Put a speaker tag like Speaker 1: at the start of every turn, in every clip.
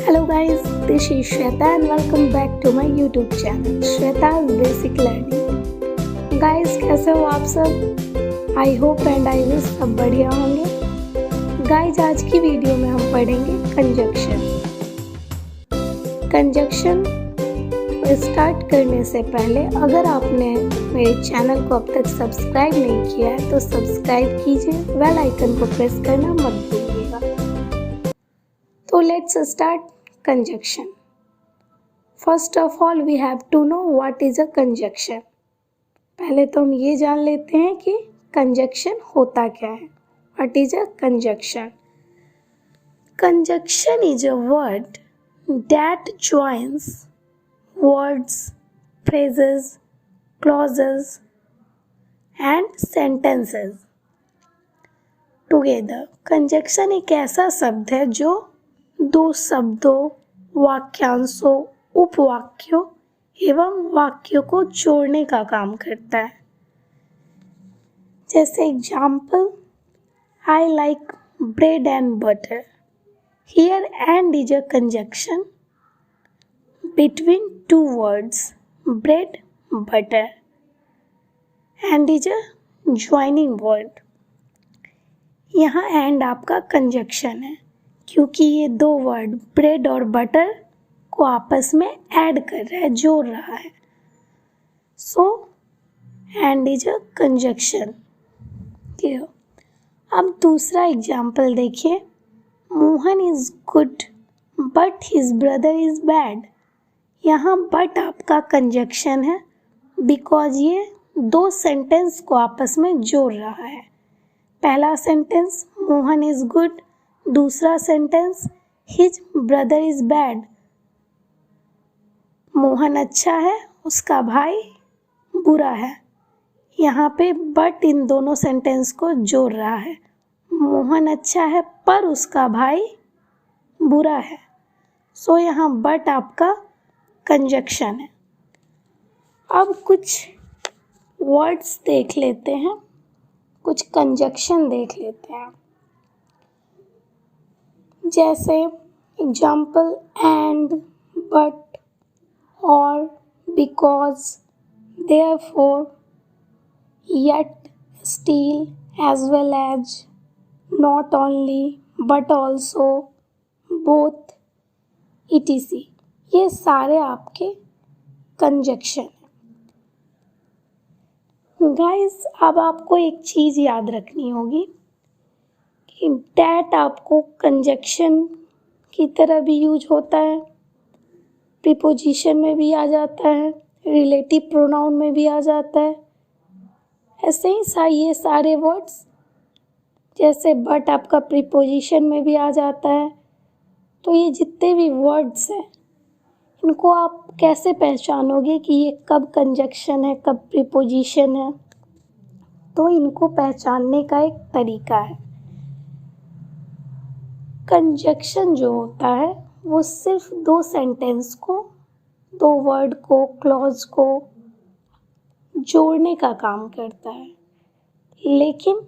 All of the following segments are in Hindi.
Speaker 1: Hello guys, this is Shweta and welcome back to my YouTube channel Shweta's Basic Learning। Guys कैसे हो आप सब? I hope and I wish सब बढ़िया होंगे। Guys आज की वीडियो में हम पढ़ेंगे कंजक्शन। कंजक्शन स्टार्ट करने से पहले अगर आपने मेरे चैनल को अब तक सब्सक्राइब नहीं किया है तो सब्सक्राइब कीजिए, बेल आइकन को प्रेस करना मत भूलिएगा। तो let's start conjunction. First of all we have to know what is a conjunction. पहले तो हम ये जान लेते हैं कि कंजक्शन होता क्या है। What is a conjunction? Conjunction is a word that joins words, phrases, clauses and sentences together। Conjunction एक ऐसा शब्द है जो दो शब्दों, वाक्यांशों, उपवाक्यों एवं वाक्यों को जोड़ने का काम करता है। जैसे example, I like bread and butter। Here and is a conjunction between two words, bread, butter, and is a joining word। यहाँ and आपका कंजक्शन है क्योंकि ये दो वर्ड ब्रेड और बटर को आपस में ऐड कर रहा है, जोड़ रहा है। सो and is a कंजक्शन। अब दूसरा एग्जाम्पल देखिए, Mohan is good but his brother is bad. यहाँ बट आपका कंजक्शन है बिकॉज ये दो सेंटेंस को आपस में जोड़ रहा है। पहला सेंटेंस मोहन इज गुड, दूसरा sentence his brother is bad. Mohan अच्छा है, उसका भाई बुरा है। यहाँ पे बट इन दोनों सेंटेंस को जोड़ रहा है। मोहन अच्छा है पर उसका भाई बुरा है। सो यहाँ बट आपका कंजक्शन है। अब कुछ वर्ड्स देख लेते हैं, कुछ कंजक्शन देख लेते हैं। जैसे एग्जाम्पल एंड, बट, और, because, therefore, yet, still, as well as, not only, but also, both, etc। ये सारे आपके कंजक्शन हैं। गाइस अब आपको एक चीज़ याद रखनी होगी कि डैट आपको कंजक्शन की तरह भी यूज होता है, प्रीपोजिशन में भी आ जाता है, रिलेटिव प्रोनाउन में भी आ जाता है। ऐसे ही ये सारे वर्ड्स, जैसे बट आपका प्रीपोजिशन में भी आ जाता है। तो ये जितने भी वर्ड्स हैं इनको आप कैसे पहचानोगे कि ये कब कंजक्शन है, कब प्रीपोजिशन है? तो इनको पहचानने का एक तरीका है। कंजक्शन जो होता है वो सिर्फ दो सेंटेंस को, दो वर्ड को, क्लॉज को जोड़ने का काम करता है। लेकिन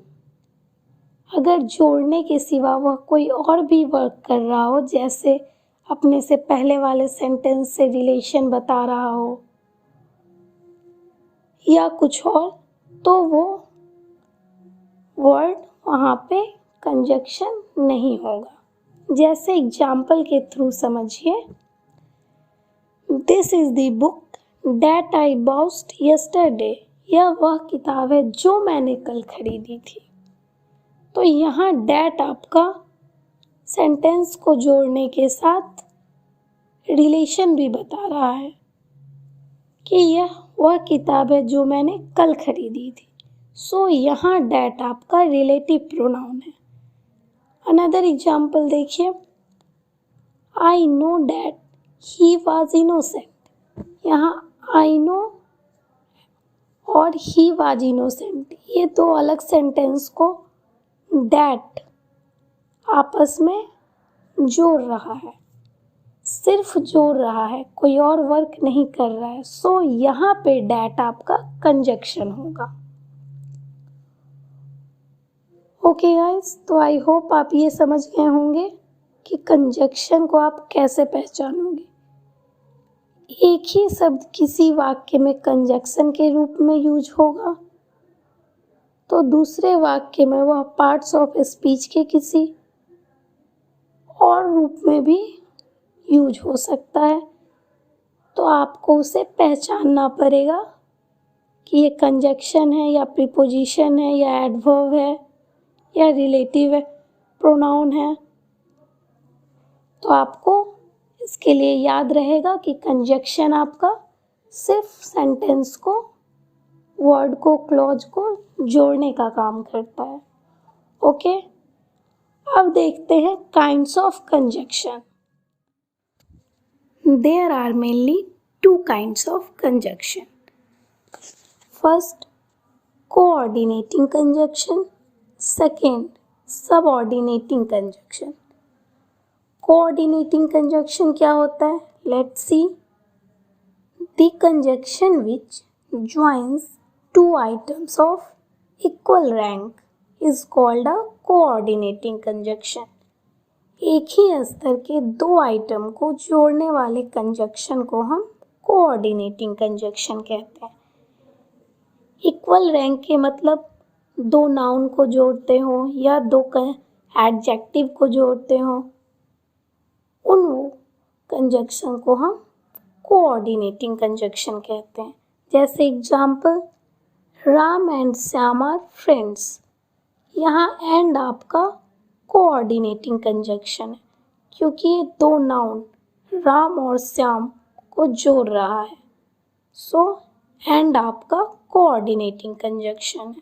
Speaker 1: अगर जोड़ने के सिवा वह कोई और भी वर्क कर रहा हो, जैसे अपने से पहले वाले सेंटेंस से रिलेशन बता रहा हो या कुछ और, तो वो वर्ड वहाँ पे कंजक्शन नहीं होगा। जैसे एग्जाम्पल के थ्रू समझिए, this is the book that I bought yesterday. यह वह किताब है जो मैंने कल खरीदी थी। तो यहाँ डैट आपका सेंटेंस को जोड़ने के साथ रिलेशन भी बता रहा है कि यह वह किताब है जो मैंने कल खरीदी थी। सो यहाँ डैट आपका रिलेटिव प्रोनाउन है। अनदर एग्जाम्पल देखिए, I know that he was innocent. यहाँ आई नो और ही वाज इनोसेंट, ये दो अलग सेंटेंस को डैट आपस में जोड़ रहा है, सिर्फ जोड़ रहा है, कोई और वर्क नहीं कर रहा है। सो यहाँ पे डैट आपका कंजक्शन होगा। ओके गाइस, तो आई होप आप ये समझ गए होंगे कि कंजक्शन को आप कैसे पहचानोगे। एक ही शब्द किसी वाक्य में कंजक्शन के रूप में यूज होगा तो दूसरे वाक्य में वह पार्ट्स ऑफ स्पीच के किसी और रूप में भी यूज हो सकता है। तो आपको उसे पहचानना पड़ेगा कि ये कंजक्शन है या प्रीपोजिशन है या एडवर्ब है या रिलेटिव प्रोनाउन है। तो आपको इसके लिए याद रहेगा कि कंजक्शन आपका सिर्फ सेंटेंस को, वर्ड को, क्लॉज को जोड़ने का काम करता है। ओके, अब देखते हैं kinds of conjunction. There are mainly two kinds of conjunction. First, coordinating conjunction, second subordinating conjunction. Coordinating conjunction क्या होता है? Let's see. The conjunction which joins two items of equal rank is called a coordinating conjunction। एक ही स्तर के दो आइटम को जोड़ने वाले कंजक्शन को हम कोऑर्डिनेटिंग कंजक्शन कहते हैं। इक्वल रैंक के मतलब दो नाउन को जोड़ते हो या दो एडजेक्टिव को जोड़ते हो, उन कंजक्शन को हम कोऑर्डिनेटिंग कंजक्शन कहते हैं। जैसे example, Ram and Shyam are friends. यहाँ एंड आपका कोऑर्डिनेटिंग कंजक्शन है क्योंकि ये दो नाउन राम और श्याम को जोड़ रहा है। सो एंड आपका कोऑर्डिनेटिंग कंजक्शन है।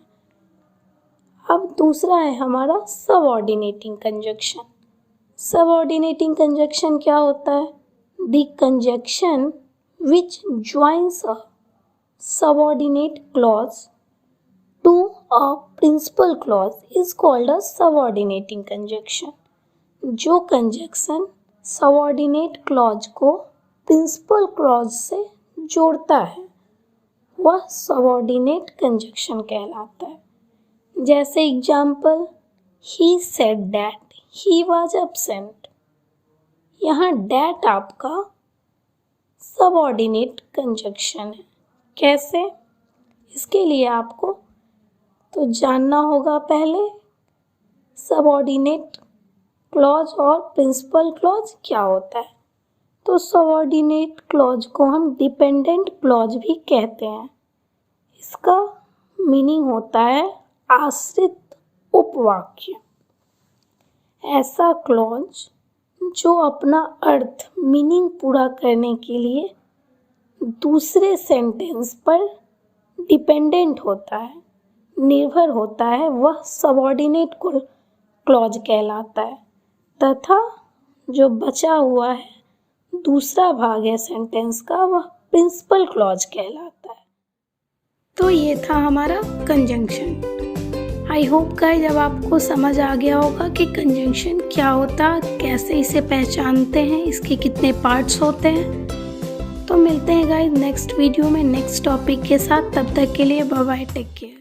Speaker 1: अब दूसरा है हमारा सबऑर्डिनेटिंग कंजक्शन। सबऑर्डिनेटिंग कंजक्शन क्या होता है? The conjunction which joins a subordinate clause to a principal clause is called a subordinating conjunction। जो कंजक्शन सबऑर्डिनेट क्लॉज को प्रिंसिपल क्लॉज से जोड़ता है वह सबऑर्डिनेट कंजक्शन कहलाता है। जैसे example, he said that he was absent. यहाँ डैट आपका सबऑर्डिनेट कंजक्शन है। कैसे? इसके लिए आपको तो जानना होगा पहले सबऑर्डिनेट क्लॉज और प्रिंसिपल क्लॉज क्या होता है। तो सबऑर्डिनेट क्लॉज को हम डिपेंडेंट क्लॉज भी कहते हैं। इसका मीनिंग होता है आश्रित उपवाक्य। ऐसा क्लॉज जो अपना अर्थ, मीनिंग पूरा करने के लिए दूसरे सेंटेंस पर डिपेंडेंट होता है, निर्भर होता है, वह सबऑर्डिनेट क्लॉज कहलाता है। तथा जो बचा हुआ है दूसरा भाग है सेंटेंस का, वह प्रिंसिपल क्लॉज कहलाता है। तो ये था हमारा कंजंक्शन। आई होप गाइस जब आपको समझ आ गया होगा कि कंजंक्शन क्या होता है, कैसे इसे पहचानते हैं, इसके कितने पार्ट्स होते हैं। तो मिलते हैं गाइस नेक्स्ट वीडियो में नेक्स्ट टॉपिक के साथ। तब तक के लिए बाय बाय, टेक केयर।